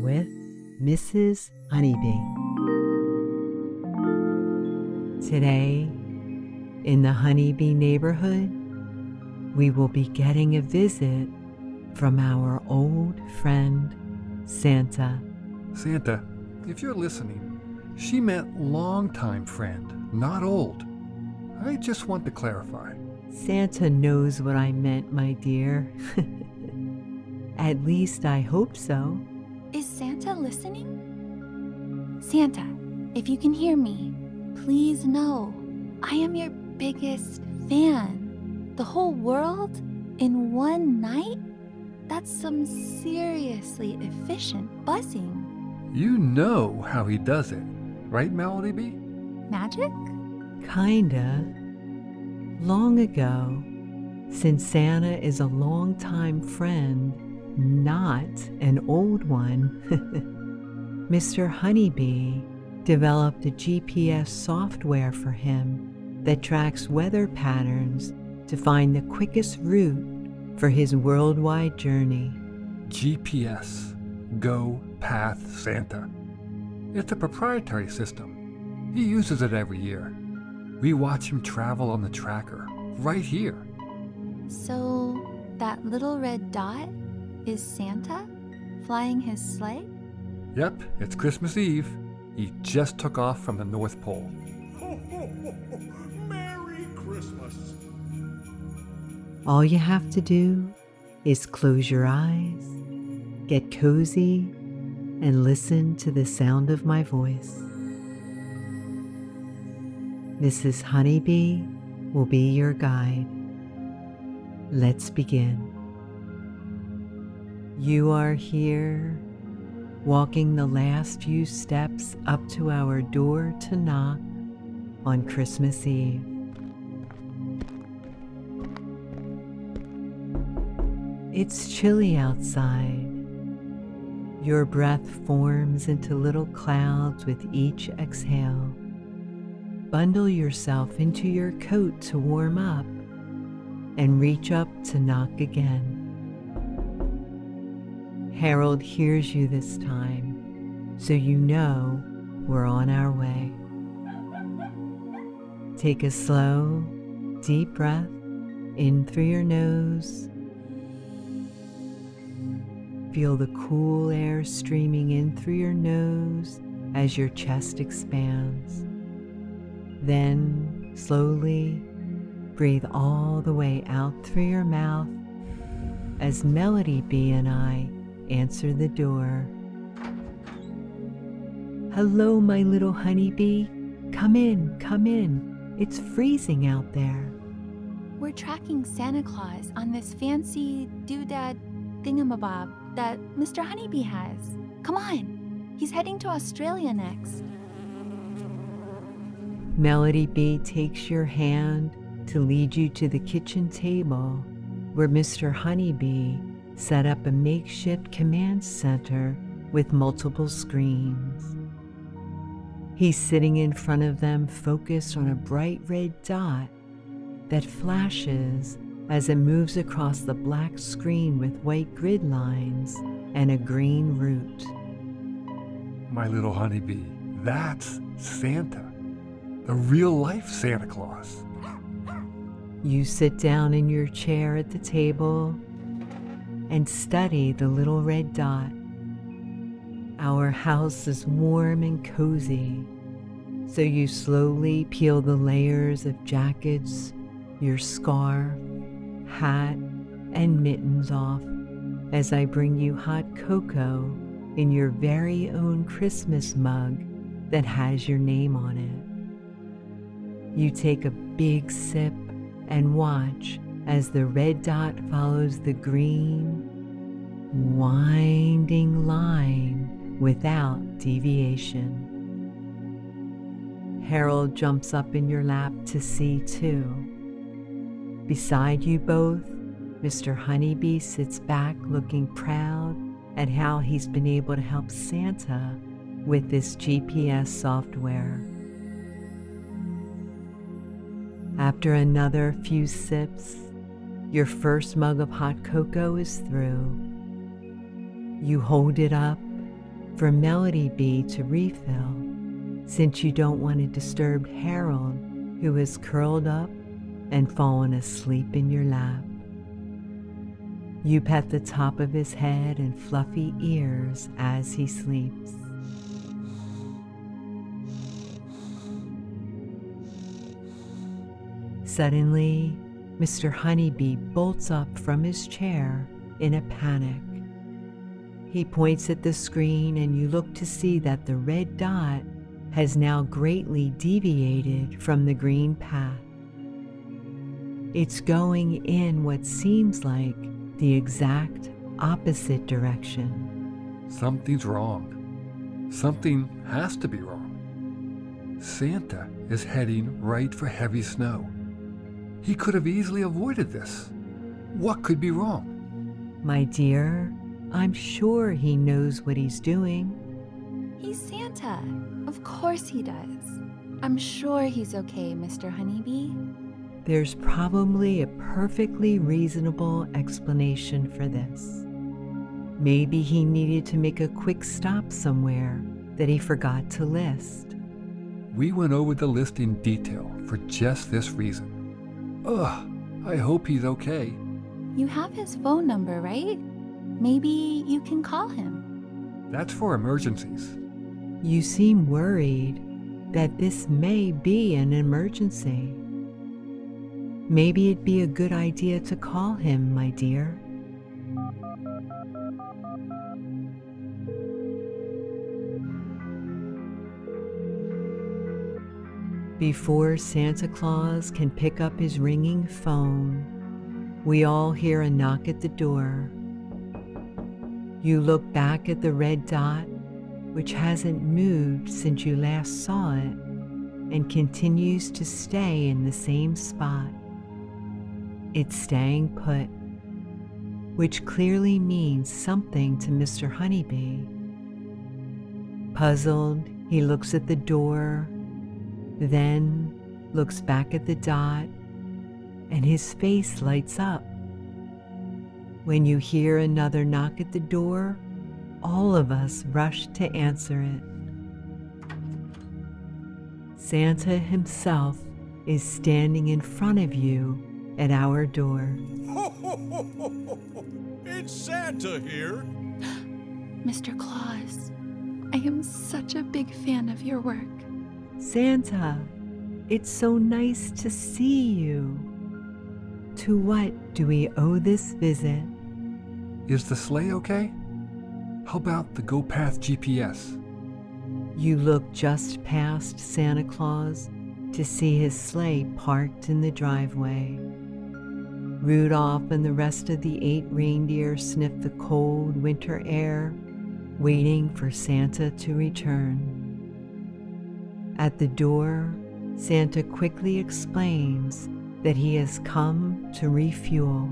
with Mrs. Honeybee. Today, in the Honeybee neighborhood, we will be getting a visit from our old friend, Santa. Santa, if you're listening, she meant longtime friend, not old. I just want to clarify. Santa knows what I meant, my dear. At least I hope so. Is Santa listening? Santa, if you can hear me, please know I am your biggest fan. The whole world in one night? That's some seriously efficient buzzing. You know how he does it, right, Melody B? Magic? Kinda. Long ago, since Santa is a longtime friend, not an old one, Mr. Honeybee developed a GPS software for him that tracks weather patterns to find the quickest route for his worldwide journey. GPS, Go Path Santa. It's a proprietary system. He uses it every year. We watch him travel on the tracker, right here. So, that little red dot is Santa flying his sleigh? Yep, it's Christmas Eve. He just took off from the North Pole. Ho, ho, ho, ho. Merry Christmas. All you have to do is close your eyes, get cozy, and listen to the sound of my voice. Mrs. Honeybee will be your guide. Let's begin. You are here, walking the last few steps up to our door to knock on Christmas Eve. It's chilly outside. Your breath forms into little clouds with each exhale. Bundle yourself into your coat to warm up and reach up to knock again. Harold hears you this time, so you know we're on our way. Take a slow, deep breath in through your nose. Feel the cool air streaming in through your nose as your chest expands. Then, slowly, breathe all the way out through your mouth as Melody B and I answer the door. Hello, my little honeybee. Come in, come in. It's freezing out there. We're tracking Santa Claus on this fancy doodad thingamabob that Mr. Honeybee has. Come on, he's heading to Australia next. Melody B takes your hand to lead you to the kitchen table where Mr. Honeybee set up a makeshift command center with multiple screens. He's sitting in front of them, focused on a bright red dot that flashes as it moves across the black screen with white grid lines and a green route. My little honeybee, that's Santa. The real-life Santa Claus. You sit down in your chair at the table and study the little red dot. Our house is warm and cozy, so you slowly peel the layers of jackets, your scarf, hat, and mittens off as I bring you hot cocoa in your very own Christmas mug that has your name on it. You take a big sip and watch as the red dot follows the green, winding line without deviation. Harold jumps up in your lap to see too. Beside you both, Mr. Honeybee sits back looking proud at how he's been able to help Santa with this GPS software. After another few sips, your first mug of hot cocoa is through. You hold it up for Melody Bee to refill, since you don't want to disturb Harold, who is curled up and fallen asleep in your lap. You pet the top of his head and fluffy ears as he sleeps. Suddenly, Mr. Honeybee bolts up from his chair in a panic. He points at the screen and you look to see that the red dot has now greatly deviated from the green path. It's going in what seems like the exact opposite direction. Something's wrong. Something has to be wrong. Santa is heading right for heavy snow. He could have easily avoided this. What could be wrong? My dear, I'm sure he knows what he's doing. He's Santa. Of course he does. I'm sure he's okay, Mr. Honeybee. There's probably a perfectly reasonable explanation for this. Maybe he needed to make a quick stop somewhere that he forgot to list. We went over the list in detail for just this reason. Ugh, I hope he's okay. You have his phone number, right? Maybe you can call him. That's for emergencies. You seem worried that this may be an emergency. Maybe it'd be a good idea to call him, my dear. Before Santa Claus can pick up his ringing phone, we all hear a knock at the door. You look back at the red dot, which hasn't moved since you last saw it, and continues to stay in the same spot. It's staying put, which clearly means something to Mr. Honeybee. Puzzled, he looks at the door, then looks back at the dot, and his face lights up. When you hear another knock at the door, all of us rush to answer it. Santa himself is standing in front of you at our door. Ho, ho, ho, ho, ho, ho. It's Santa here. Mr. Claus, I am such a big fan of your work. Santa, it's so nice to see you. To what do we owe this visit? Is the sleigh okay? How about the GoPath GPS? You look just past Santa Claus to see his sleigh parked in the driveway. Rudolph and the rest of the 8 reindeer sniff the cold winter air, waiting for Santa to return. At the door, Santa quickly explains that he has come to refuel.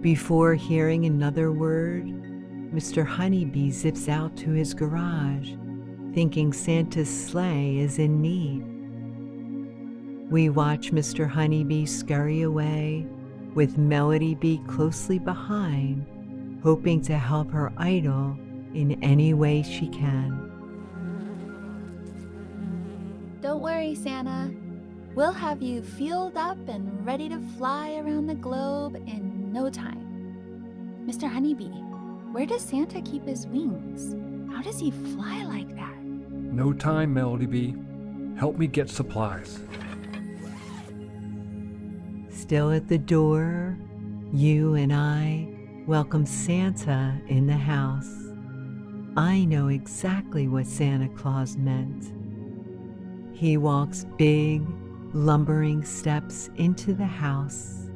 Before hearing another word, Mr. Honeybee zips out to his garage, thinking Santa's sleigh is in need. We watch Mr. Honeybee scurry away, with Melody Bee closely behind, hoping to help her idol in any way she can. Don't worry, Santa. We'll have you fueled up and ready to fly around the globe in no time. Mr. Honeybee, where does Santa keep his wings? How does he fly like that? No time, Melody Bee. Help me get supplies. Still at the door, you and I welcome Santa in the house. I know exactly what Santa Claus meant. He walks big, lumbering steps into the house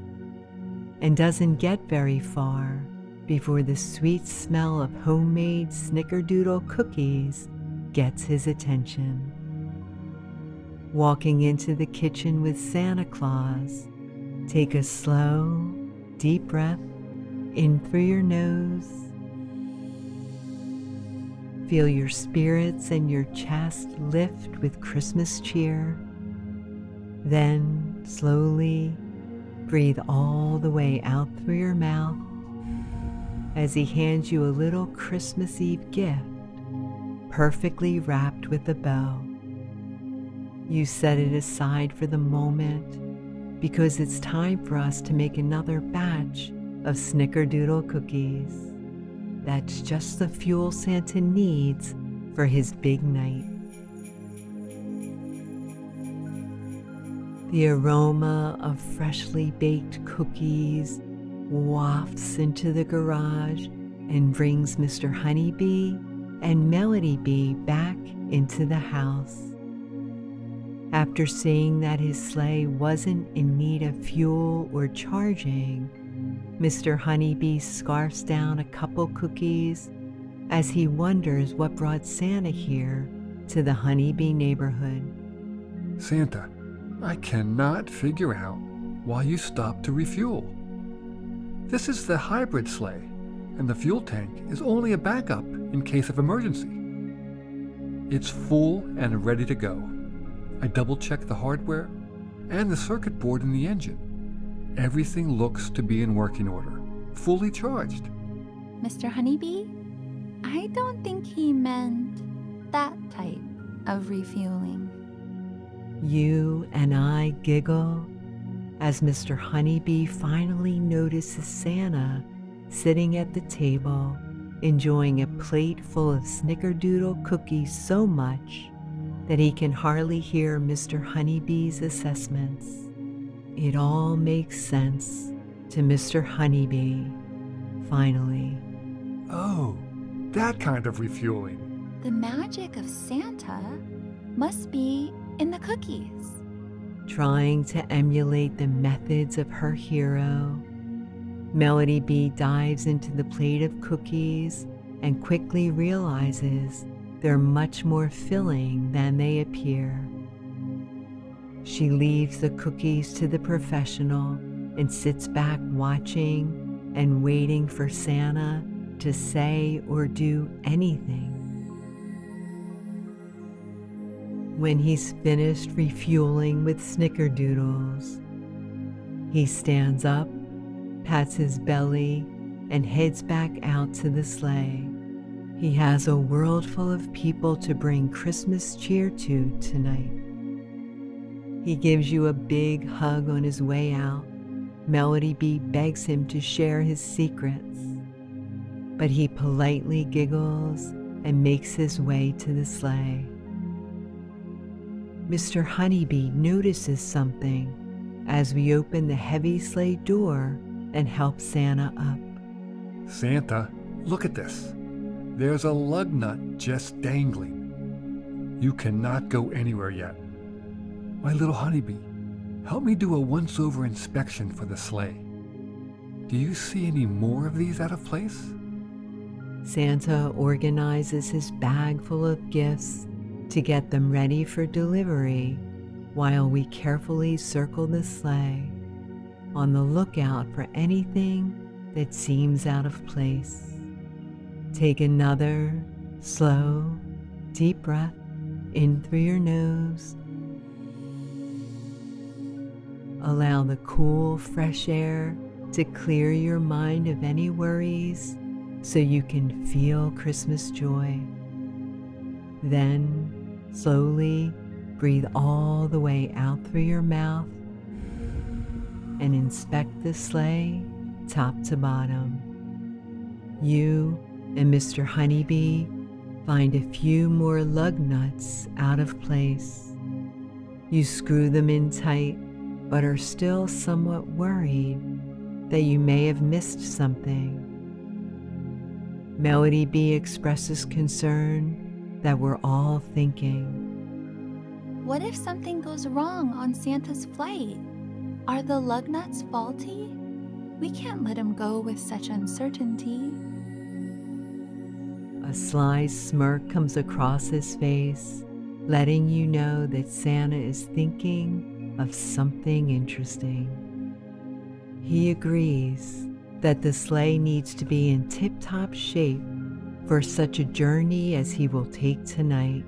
and doesn't get very far before the sweet smell of homemade snickerdoodle cookies gets his attention. Walking into the kitchen with Santa Claus, take a slow, deep breath in through your nose. Feel your spirits and your chest lift with Christmas cheer. Then, slowly, breathe all the way out through your mouth as he hands you a little Christmas Eve gift, perfectly wrapped with a bow. You set it aside for the moment because it's time for us to make another batch of snickerdoodle cookies. That's just the fuel Santa needs for his big night. The aroma of freshly baked cookies wafts into the garage and brings Mr. Honeybee and Melody Bee back into the house. After seeing that his sleigh wasn't in need of fuel or charging, Mr. Honeybee scarfs down a couple cookies as he wonders what brought Santa here to the Honeybee neighborhood. Santa, I cannot figure out why you stopped to refuel. This is the hybrid sleigh, and the fuel tank is only a backup in case of emergency. It's full and ready to go. I double-checked the hardware and the circuit board in the engine. Everything looks to be in working order, fully charged. Mr. Honeybee, I don't think he meant that type of refueling. You and I giggle as Mr. Honeybee finally notices Santa sitting at the table, enjoying a plate full of snickerdoodle cookies so much that he can hardly hear Mr. Honeybee's assessments. It all makes sense to Mr. Honeybee, finally. Oh, that kind of refueling. The magic of Santa must be in the cookies. Trying to emulate the methods of her hero, Melody Bee dives into the plate of cookies and quickly realizes they're much more filling than they appear. She leaves the cookies to the professional and sits back watching and waiting for Santa to say or do anything. When he's finished refueling with snickerdoodles, he stands up, pats his belly, and heads back out to the sleigh. He has a world full of people to bring Christmas cheer to tonight. He gives you a big hug on his way out. Melody Bee begs him to share his secrets, but he politely giggles and makes his way to the sleigh. Mr. Honeybee notices something as we open the heavy sleigh door and help Santa up. Santa, look at this. There's a lug nut just dangling. You cannot go anywhere yet. My little honeybee, help me do a once-over inspection for the sleigh. Do you see any more of these out of place? Santa organizes his bag full of gifts to get them ready for delivery while we carefully circle the sleigh, on the lookout for anything that seems out of place. Take another slow, deep breath in through your nose. Allow the cool, fresh air to clear your mind of any worries so you can feel Christmas joy. Then, slowly breathe all the way out through your mouth and inspect the sleigh top to bottom. You and Mr. Honeybee find a few more lug nuts out of place. You screw them in tight, but are still somewhat worried that you may have missed something. Melody Bee expresses concern that we're all thinking. What if something goes wrong on Santa's flight? Are the lug nuts faulty? We can't let him go with such uncertainty. A sly smirk comes across his face, letting you know that Santa is thinking of something interesting. He agrees that the sleigh needs to be in tip-top shape for such a journey as he will take tonight.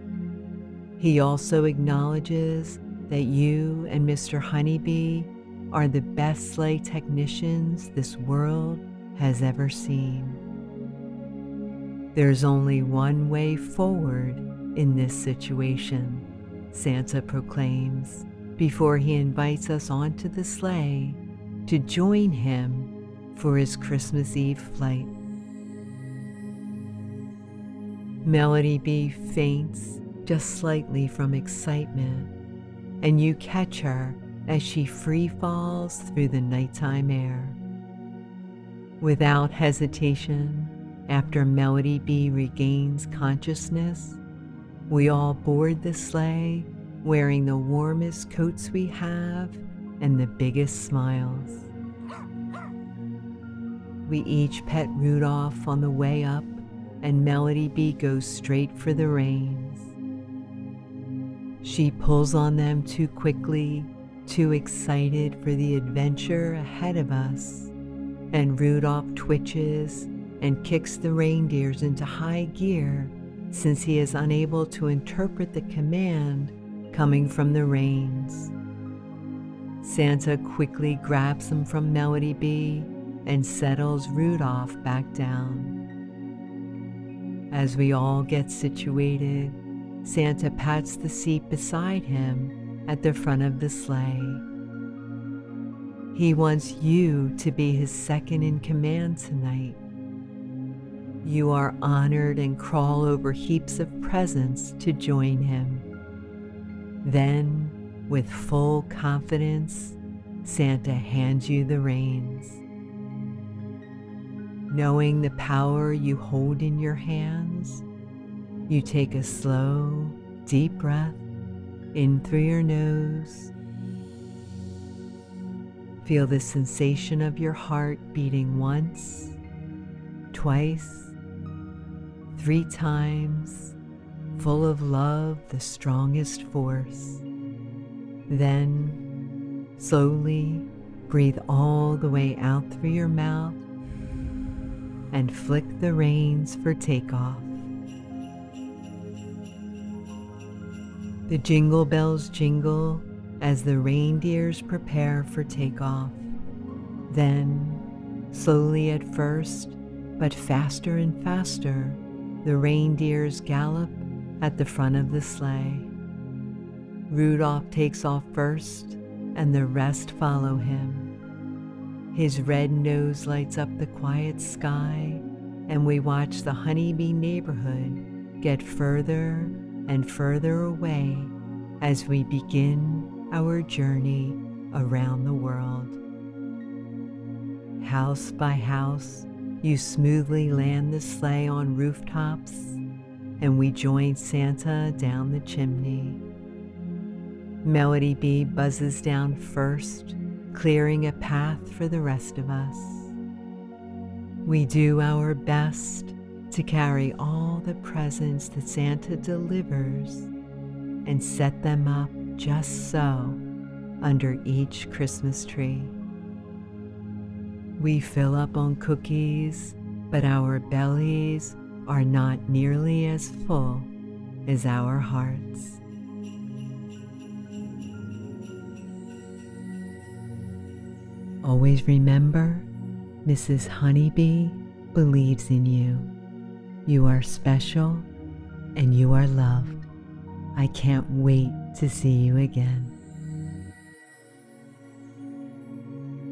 He also acknowledges that you and Mr. Honeybee are the best sleigh technicians this world has ever seen. There's only one way forward in this situation, Santa proclaims before he invites us onto the sleigh to join him for his Christmas Eve flight. Melody Bee faints just slightly from excitement, and you catch her as she free falls through the nighttime air. Without hesitation, after Melody Bee regains consciousness, we all board the sleigh wearing the warmest coats we have and the biggest smiles. We each pet Rudolph on the way up, and Melody Bee goes straight for the reins. She pulls on them too quickly, too excited for the adventure ahead of us, and Rudolph twitches and kicks the reindeers into high gear since he is unable to interpret the command coming from the reins. Santa quickly grabs them from Melody Bee and settles Rudolph back down. As we all get situated, Santa pats the seat beside him at the front of the sleigh. He wants you to be his second in command tonight. You are honored and crawl over heaps of presents to join him. Then, with full confidence, Santa hands you the reins. Knowing the power you hold in your hands, you take a slow, deep breath in through your nose. Feel the sensation of your heart beating once, twice, 3 times, full of love, the strongest force. Then, slowly breathe all the way out through your mouth and flick the reins for takeoff. The jingle bells jingle as the reindeers prepare for takeoff. Then, slowly at first, but faster and faster, the reindeers gallop at the front of the sleigh. Rudolph takes off first, and the rest follow him. His red nose lights up the quiet sky, and we watch the Honeybee neighborhood get further and further away as we begin our journey around the world. House by house, you smoothly land the sleigh on rooftops, and we join Santa down the chimney. Melody Bee buzzes down first, clearing a path for the rest of us. We do our best to carry all the presents that Santa delivers and set them up just so under each Christmas tree. We fill up on cookies, but our bellies are not nearly as full as our hearts. Always remember, Mrs. Honeybee believes in you. You are special and you are loved. I can't wait to see you again.